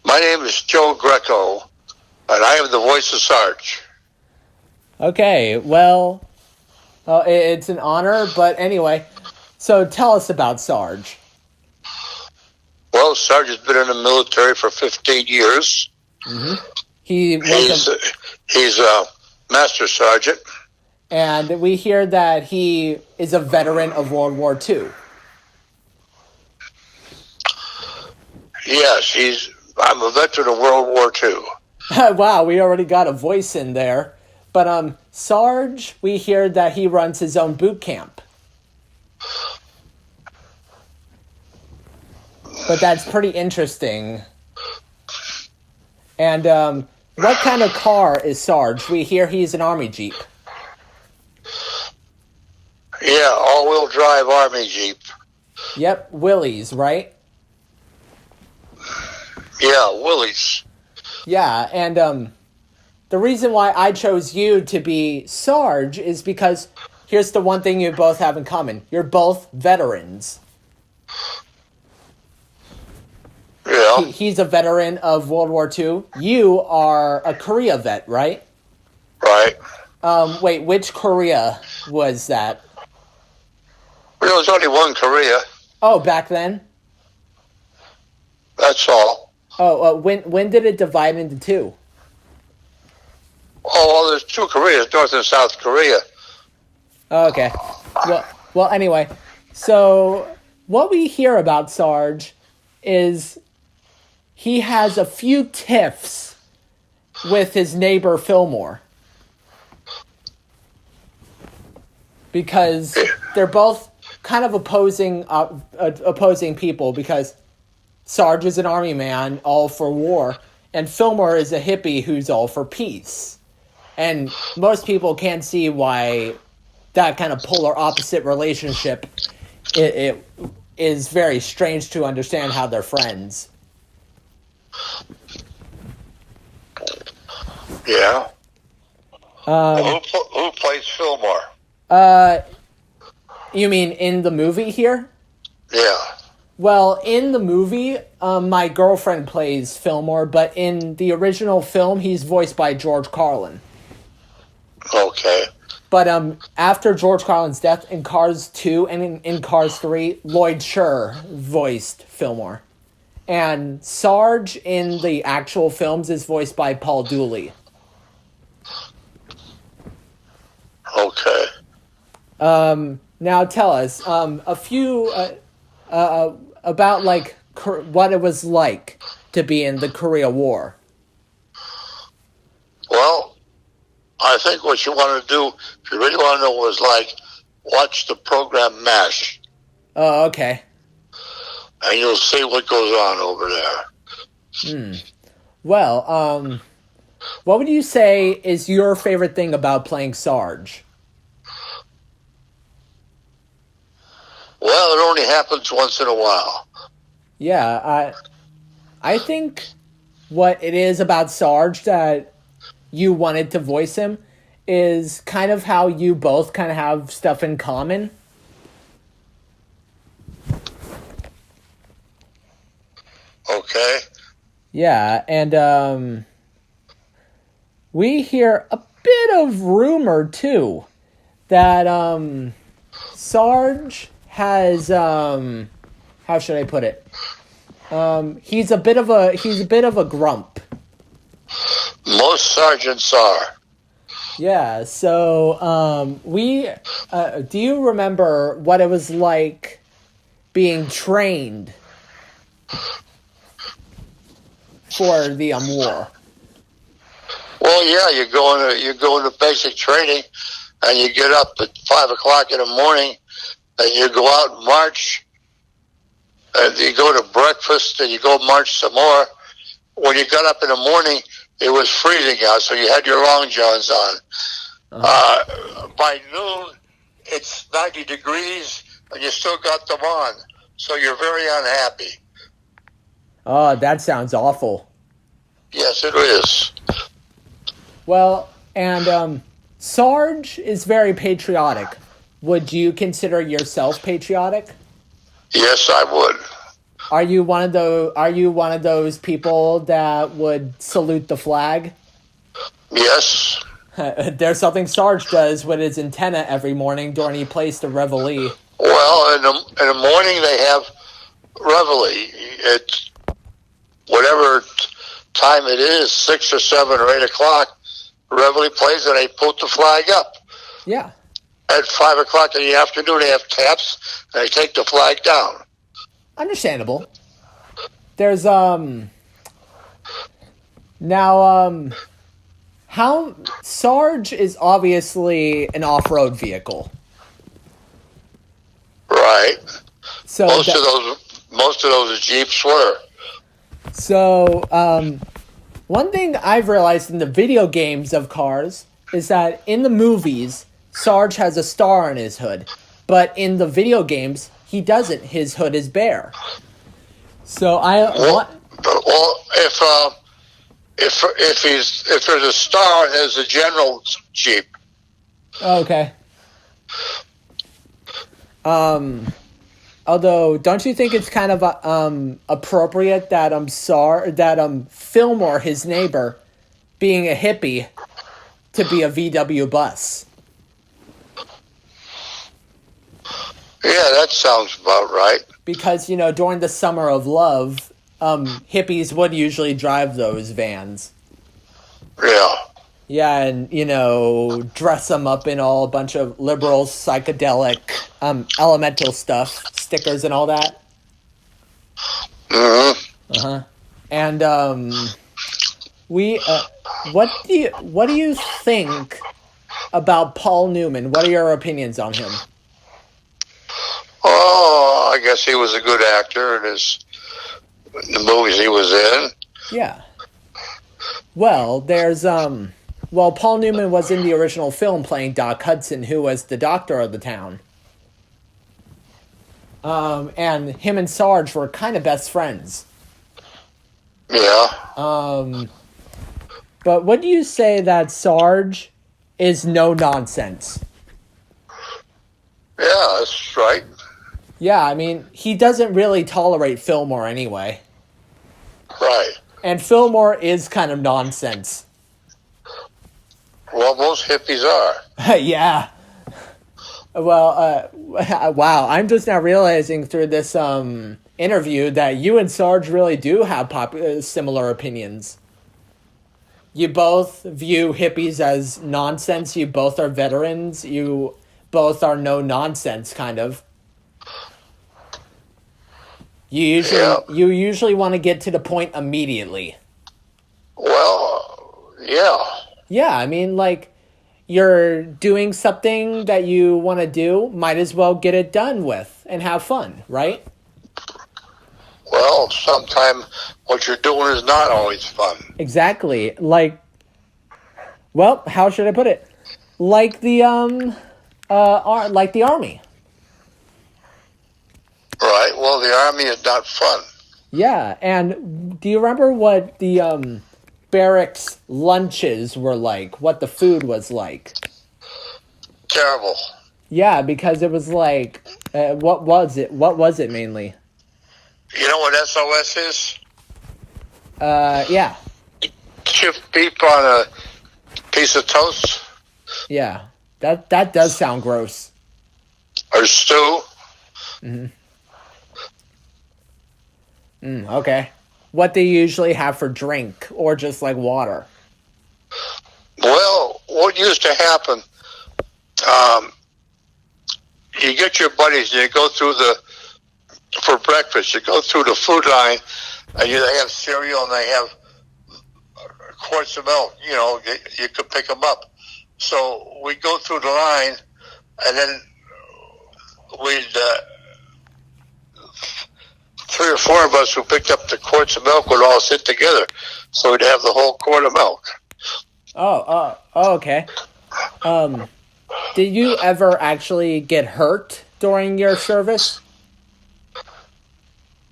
My name is Joe Grecko, and I am the voice of Sarge. Okay, well, it's an honor, but anyway, so tell us about Sarge. Well, Sarge has been in the military for 15 years. Mm-hmm. He's a master sergeant. And we hear that he is a veteran of World War II. Yes, I'm a veteran of World War II. Wow, we already got a voice in there. But Sarge, we hear that he runs his own boot camp. But that's pretty interesting. And what kind of car is Sarge? We hear he's an Army Jeep. Yeah, all-wheel drive Army Jeep. Yep, Willys, right? Yeah, Willys. Yeah, and the reason why I chose you to be Sarge is because here's the one thing you both have in common. You're both veterans. Yeah. He's a veteran of World War II. You are a Korea vet, right? Right. Wait, which Korea was that? Well, there was only one Korea. Oh, back then? That's all. Oh, when did it divide into two? Oh, well, there's two Koreas, North and South Korea. Oh, okay. Well, anyway, so what we hear about Sarge is he has a few tiffs with his neighbor Fillmore. Because they're both kind of opposing people, because Sarge is an army man, all for war, and Fillmore is a hippie who's all for peace. And most people can't see why that kind of polar opposite relationship it is very strange to understand how they're friends. Yeah. Who plays Fillmore? You mean in the movie here? Yeah. Well, in the movie, my girlfriend plays Fillmore, but in the original film, he's voiced by George Carlin. Okay. But after George Carlin's death, in Cars 2 and in Cars 3, Lloyd Sher voiced Fillmore. And Sarge in the actual films is voiced by Paul Dooley. Okay. Now tell us a few about like what it was like to be in the Korea War. Well, I think what you want to do, if you really want to know what it's like, watch the program MASH. Oh, okay. And you'll see what goes on over there. Well, what would you say is your favorite thing about playing Sarge? Well, it only happens once in a while. Yeah, I think what it is about Sarge that you wanted to voice him is kind of how you both kind of have stuff in common. Okay. Yeah, and we hear a bit of rumor too that Sarge has how should I put it? He's a bit of a grump. Most sergeants are. Yeah, so do you remember what it was like being trained for the war? Well, yeah, you go into basic training, and you get up at 5 o'clock in the morning, and you go out and march, and you go to breakfast, and you go march some more. When you got up in the morning, it was freezing out, so you had your long johns on. By noon, it's 90 degrees, and you still got them on, so you're very unhappy. Oh, that sounds awful. Yes, it is. Well, and Sarge is very patriotic. Would you consider yourself patriotic? Yes, I would. Are you one of those people that would salute the flag? Yes. There's something Sarge does with his antenna every morning during he plays the reveille. Well, in the morning they have reveille. It's whatever time it is, 6 or 7 or 8 o'clock. Reveille plays and they put the flag up. Yeah. At 5 o'clock in the afternoon, they have taps and they take the flag down. Understandable. There's how Sarge is obviously an off-road vehicle. Right. So most of those Jeeps were. So one thing I've realized in the video games of cars is that in the movies, Sarge has a star on his hood, but in the video games, he doesn't. His hood is bare. So if there's a star, there's a general Jeep. Okay. Although, don't you think it's kind of appropriate that Fillmore, his neighbor, being a hippie, to be a VW bus? Yeah, that sounds about right. Because, during the Summer of Love, hippies would usually drive those vans. Yeah. Yeah, and, dress them up in a bunch of liberal, psychedelic, elemental stuff, stickers and all that. Mm-hmm. Uh-huh. And, what do you think about Paul Newman? What are your opinions on him? Oh, I guess he was a good actor in the movies he was in. Yeah. Well, Paul Newman was in the original film playing Doc Hudson, who was the doctor of the town. And him and Sarge were kind of best friends. Yeah. But what do you say that Sarge is no nonsense? Yeah, that's right. Yeah, I mean, he doesn't really tolerate Fillmore anyway. Right. And Fillmore is kind of nonsense. Well, most hippies are. Yeah. Well, wow, I'm just now realizing through this interview that you and Sarge really do have similar opinions. You both view hippies as nonsense. You both are veterans. You both are no nonsense, kind of. You usually want to get to the point immediately. Well, yeah. Yeah, I mean, like, you're doing something that you want to do, might as well get it done with and have fun, right? Well, sometimes what you're doing is not always fun. Exactly. Like, well, how should I put it? Like the army. Right. Well, the army is not fun. Yeah, and do you remember what the barracks lunches were like? What the food was like? Terrible. Yeah, because it was like, what was it? What was it mainly? You know what SOS is? Yeah. Chip beef on a piece of toast. Yeah, that does sound gross. Or stew. Mm-hmm. Okay. What do you usually have for drink, or just like water? Well, what used to happen, you get your buddies and you go through for breakfast, you go through the food line and they have cereal and they have quarts of milk, you could pick them up. So we'd go through the line and then we'd, 3 or 4 of us who picked up the quarts of milk would all sit together. So we'd have the whole quart of milk. Oh, okay. Did you ever actually get hurt during your service?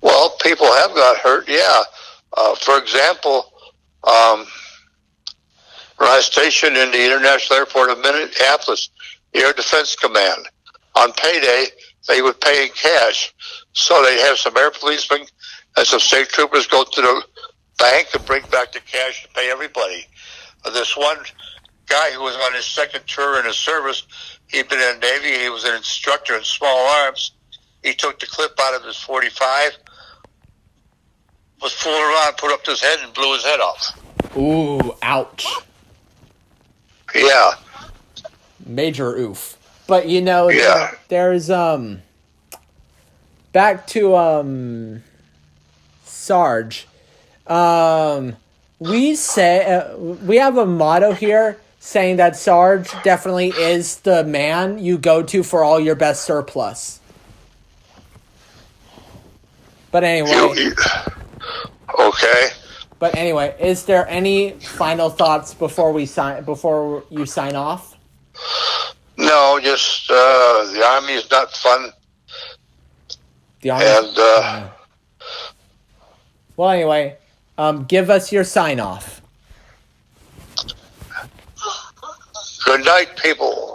Well, people have got hurt, yeah. For example, when I was stationed in the International Airport of Minneapolis, the Air Defense Command, on payday, they would pay in cash. So they'd have some air policemen and some state troopers go to the bank and bring back the cash to pay everybody. This one guy who was on his second tour in his service, he'd been in the Navy, he was an instructor in small arms. He took the clip out of his 45, was fooling around, put up to his head, and blew his head off. Ooh, ouch. Yeah. Major oof. But, you know, Yeah. there's, back to, Sarge. We say, we have a motto here saying that Sarge definitely is the man you go to for all your best surplus. But anyway. Okay. But anyway, is there any final thoughts before you sign off? No, just the Army is not fun. The Army. And well, anyway, give us your sign off. good night, people.